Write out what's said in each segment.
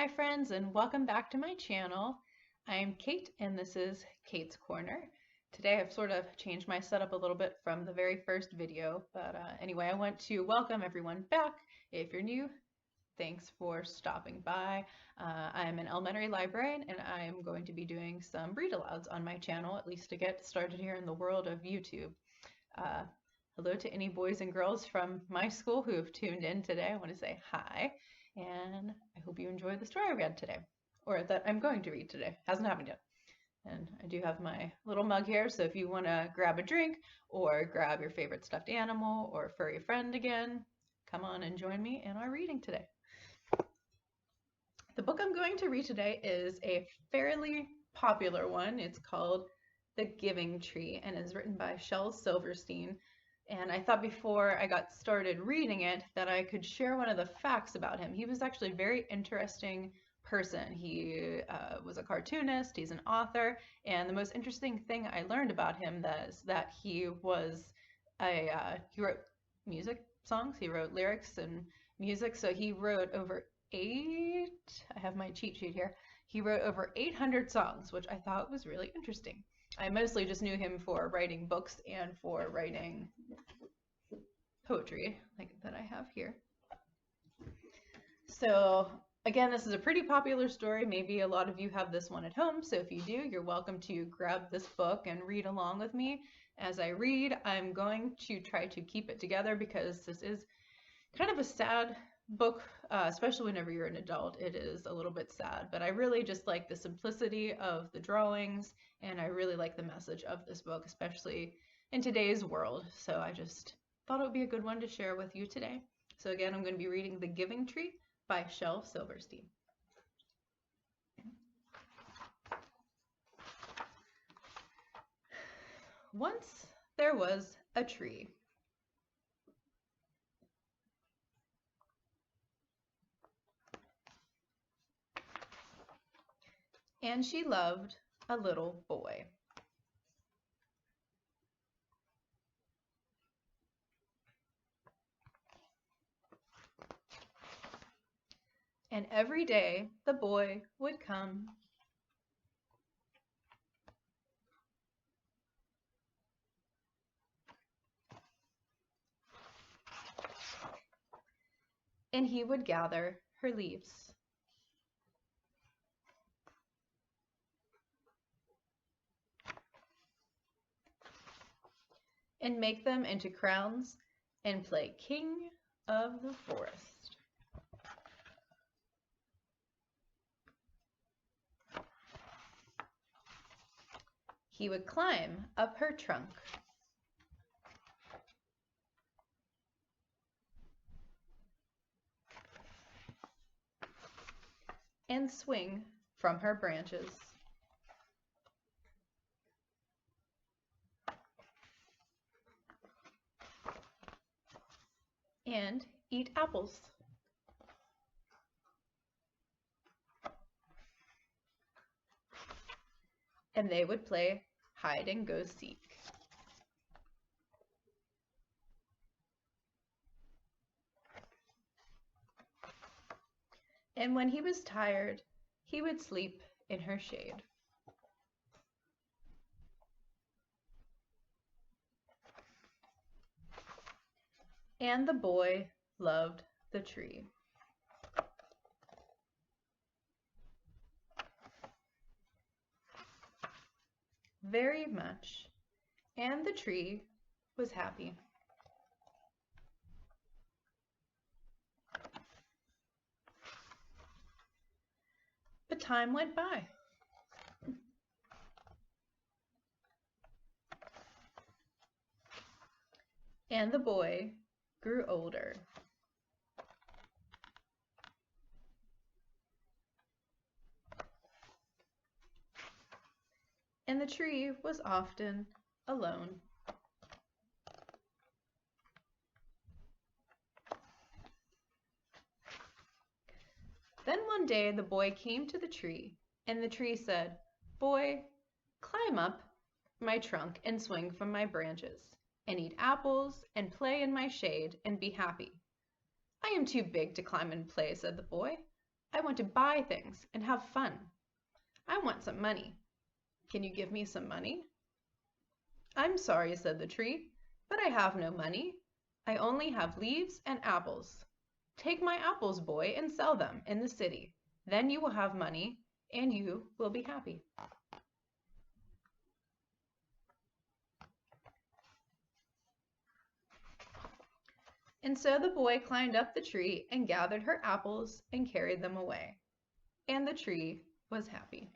Hi friends, and welcome back to my channel. I'm Kate and this is Kate's Corner. Today I've sort of changed my setup a little bit from the very first video, but anyway, I want to welcome everyone back. If you're new, thanks for stopping by. I'm an elementary librarian and I'm going to be doing some read-alouds on my channel, at least to get started here in the world of YouTube. Hello to any boys and girls from my school who have tuned in today. I want to say hi. And I hope you enjoy the story I read today, or that I'm going to read today. Hasn't happened yet. And I do have my little mug here, so if you want to grab a drink or grab your favorite stuffed animal or furry friend again, come on and join me in our reading today. The book I'm going to read today is a fairly popular one. It's called The Giving Tree and is written by Shel Silverstein. And I thought before I got started reading it that I could share one of the facts about him. He was actually a very interesting person. He was a cartoonist, he's an author, and the most interesting thing I learned about him is that he was he wrote music songs, he wrote lyrics and music, so he wrote over I have my cheat sheet here, he wrote over 800 songs, which I thought was really interesting. I mostly just knew him for writing books and for writing poetry, like that I have here. So again, this is a pretty popular story. Maybe a lot of you have this one at home. So if you do, you're welcome to grab this book and read along with me. As I read, I'm going to try to keep it together because this is kind of a sad book, especially whenever you're an adult. It is a little bit sad, but I really just like the simplicity of the drawings, and I really like the message of this book, especially in today's world. So I just thought it would be a good one to share with you today. So again, I'm going to be reading The Giving Tree by Shel Silverstein. Once there was a tree. And she loved a little boy. And every day the boy would come and he would gather her leaves. And make them into crowns and play king of the forest. He would climb up her trunk. And swing from her branches. And eat apples. And they would play hide and go seek. And when he was tired, he would sleep in her shade. And the boy loved the tree. Very much, and the tree was happy. But time went by. And the boy grew older. And the tree was often alone. Then one day the boy came to the tree, and the tree said, "Boy, climb up my trunk and swing from my branches, and eat apples and play in my shade and be happy." "I am too big to climb and play," said the boy. I want to buy things and have fun. I want some money. Can you give me some money? I'm sorry, said the tree, but I have no money. I only have leaves and apples. Take my apples, boy, and sell them in the city. Then you will have money and you will be happy. And so the boy climbed up the tree and gathered her apples and carried them away. And the tree was happy.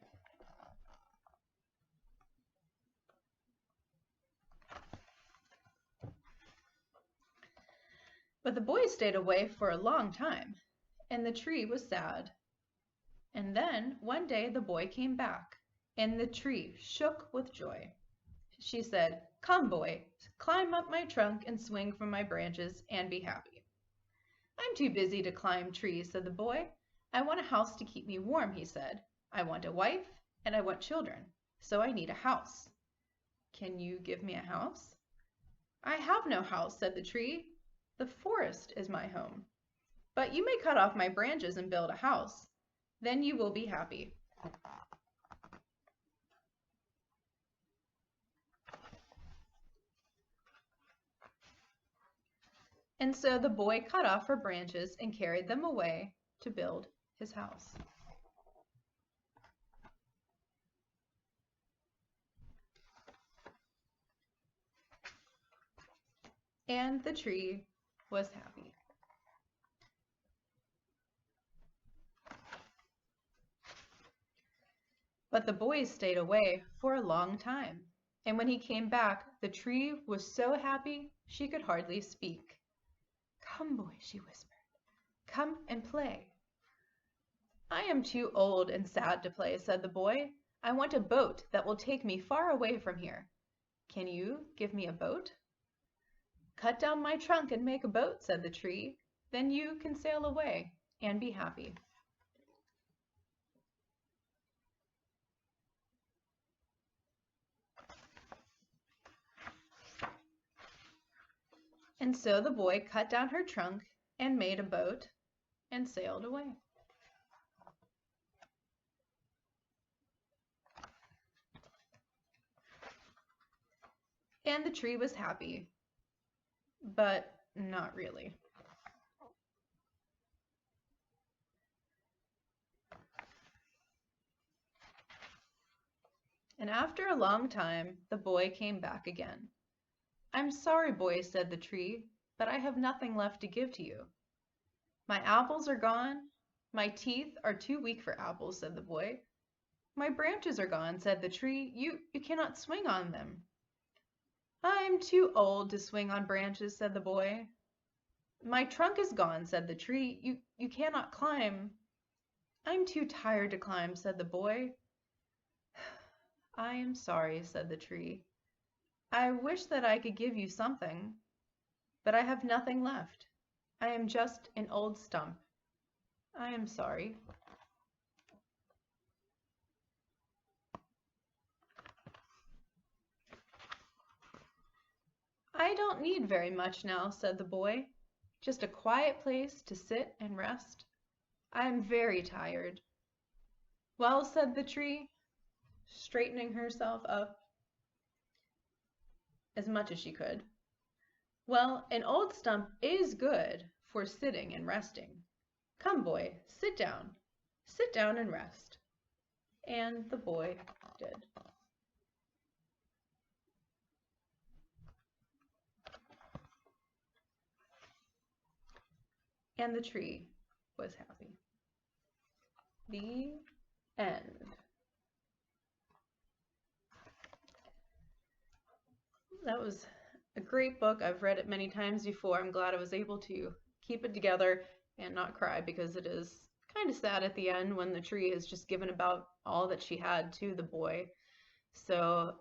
But the boy stayed away for a long time, and the tree was sad. And then one day the boy came back, and the tree shook with joy. She said, "Come, boy, climb up my trunk and swing from my branches and be happy." "I'm too busy to climb trees," said the boy. "I want a house to keep me warm," he said. "I want a wife and I want children, so I need a house." "Can you give me a house?" "I have no house," said the tree. "The forest is my home. But you may cut off my branches and build a house. Then you will be happy." And so the boy cut off her branches and carried them away to build his house. And the tree was happy. But the boy stayed away for a long time. And when he came back, the tree was so happy she could hardly speak. "Come, boy," she whispered. "Come and play." "I am too old and sad to play," said the boy. "I want a boat that will take me far away from here. Can you give me a boat?" "Cut down my trunk and make a boat," said the tree. "Then you can sail away and be happy." And so the boy cut down her trunk and made a boat and sailed away. And the tree was happy, but not really. And after a long time, the boy came back again. "I'm sorry, boy," said the tree, "but I have nothing left to give to you." "My apples are gone." "My teeth are too weak for apples," said the boy. "My branches are gone," said the tree. You cannot swing on them." "I'm too old to swing on branches," said the boy. "My trunk is gone," said the tree. You cannot climb." "I'm too tired to climb," said the boy. "I am sorry," said the tree. "I wish that I could give you something, but I have nothing left. I am just an old stump. I am sorry." "I don't need very much now," said the boy. "Just a quiet place to sit and rest. I am very tired." "Well," said the tree, straightening herself up as much as she could. "Well, an old stump is good for sitting and resting. Come, boy, sit down. Sit down and rest." And the boy did. And the tree was happy. The end. That was a great book. I've read it many times before. I'm glad I was able to keep it together and not cry, because it is kind of sad at the end when the tree has just given about all that she had to the boy. So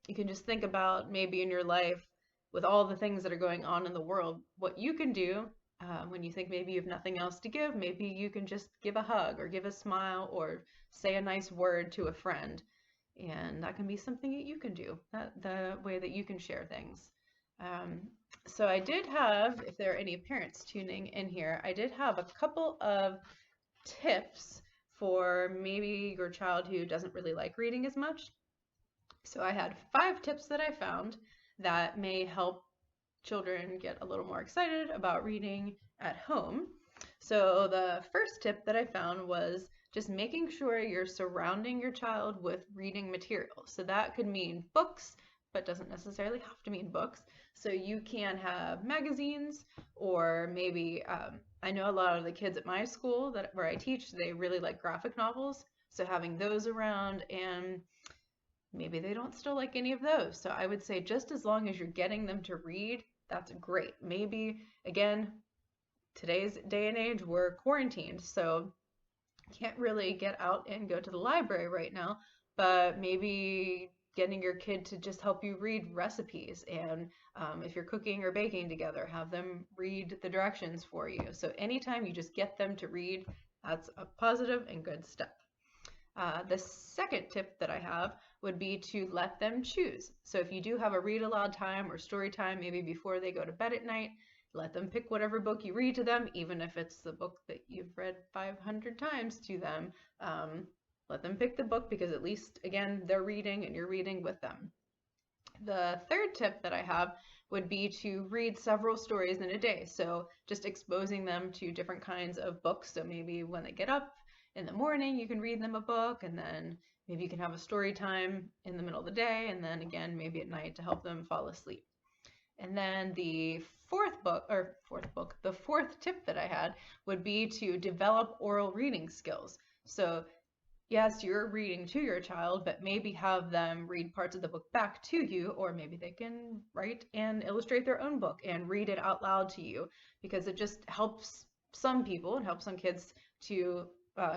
you can just think about maybe in your life, with all the things that are going on in the world, what you can do when you think maybe you have nothing else to give. Maybe you can just give a hug or give a smile or say a nice word to a friend. And that can be something that you can do, the way that you can share things. So I did have, if there are any parents tuning in here, I did have a couple of tips for maybe your child who doesn't really like reading as much. So I had 5 tips that I found that may help children get a little more excited about reading at home. So the first tip that I found was just making sure you're surrounding your child with reading material. So that could mean books, but doesn't necessarily have to mean books. So you can have magazines, or maybe I know a lot of the kids at my school where I teach, they really like graphic novels. So having those around, and maybe they don't still like any of those. So I would say just as long as you're getting them to read, that's great. Maybe, again, today's day and age, we're quarantined, so can't really get out and go to the library right now, but maybe getting your kid to just help you read recipes, and if you're cooking or baking together, have them read the directions for you. So anytime you just get them to read, that's a positive and good step. The second tip that I have would be to let them choose. So if you do have a read aloud time or story time, maybe before they go to bed at night, let them pick whatever book you read to them, even if it's the book that you've read 500 times to them. Let them pick the book, because at least, again, they're reading and you're reading with them. The third tip that I have would be to read several stories in a day. So just exposing them to different kinds of books. So maybe when they get up in the morning, you can read them a book, and then maybe you can have a story time in the middle of the day, and then again, maybe at night to help them fall asleep. And then the fourth tip that I had would be to develop oral reading skills. So yes, you're reading to your child, but maybe have them read parts of the book back to you, or maybe they can write and illustrate their own book and read it out loud to you, because it just helps some people and helps some kids to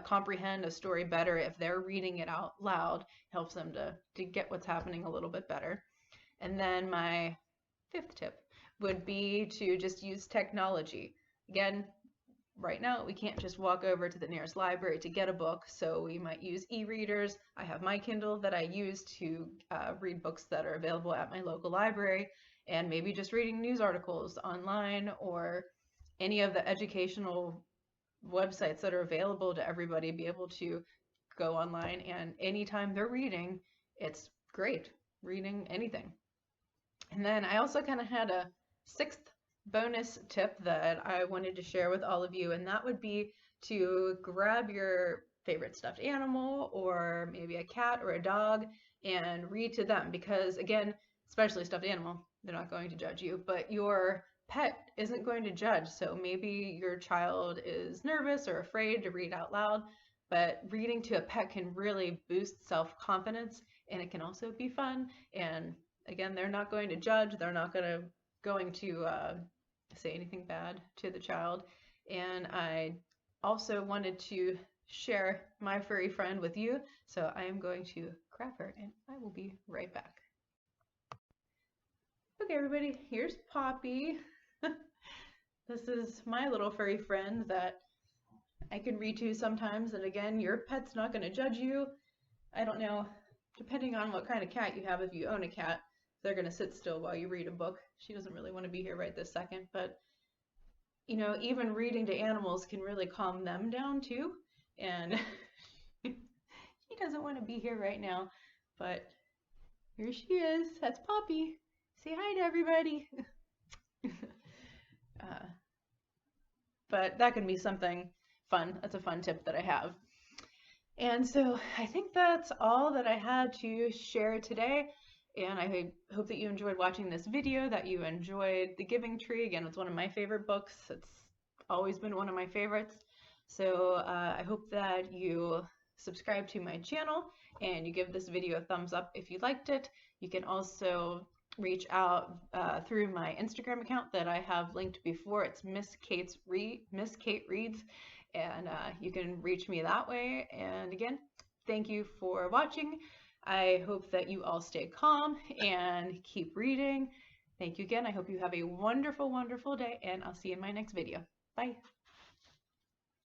comprehend a story better if they're reading it out loud. Helps them to get what's happening a little bit better. And then my fifth tip would be to just use technology. Again, right now we can't just walk over to the nearest library to get a book, so we might use e-readers. I have my Kindle that I use to read books that are available at my local library, and maybe just reading news articles online, or any of the educational websites that are available to everybody, be able to go online, and anytime they're reading, it's great, reading anything. And then I also kind of had a sixth bonus tip that I wanted to share with all of you, and that would be to grab your favorite stuffed animal, or maybe a cat or a dog, and read to them. Because again, especially stuffed animal, they're not going to judge you, but your pet isn't going to judge. So maybe your child is nervous or afraid to read out loud, but reading to a pet can really boost self-confidence, and it can also be fun. And again, they're not going to judge, they're not going to say anything bad to the child. And I also wanted to share my furry friend with you, so I am going to grab her and I will be right back. Okay everybody, here's Poppy. This is my little furry friend that I can read to sometimes, and again, your pet's not going to judge you. I don't know, depending on what kind of cat you have, if you own a cat, they're going to sit still while you read a book. She doesn't really want to be here right this second, but you know, even reading to animals can really calm them down too. And she doesn't want to be here right now, but here she is. That's Poppy. Say hi to everybody. But that can be something fun. That's a fun tip that I have. And so I think that's all that I had to share today. And I hope that you enjoyed watching this video, that you enjoyed The Giving Tree. Again, it's one of my favorite books. It's always been one of my favorites. So I hope that you subscribe to my channel and you give this video a thumbs up if you liked it. You can also reach out through my Instagram account that I have linked before. It's Miss Kate Reads, and you can reach me that way. And again, thank you for watching. I hope that you all stay calm and keep reading. Thank you again. I hope you have a wonderful, wonderful day, and I'll see you in my next video. Bye.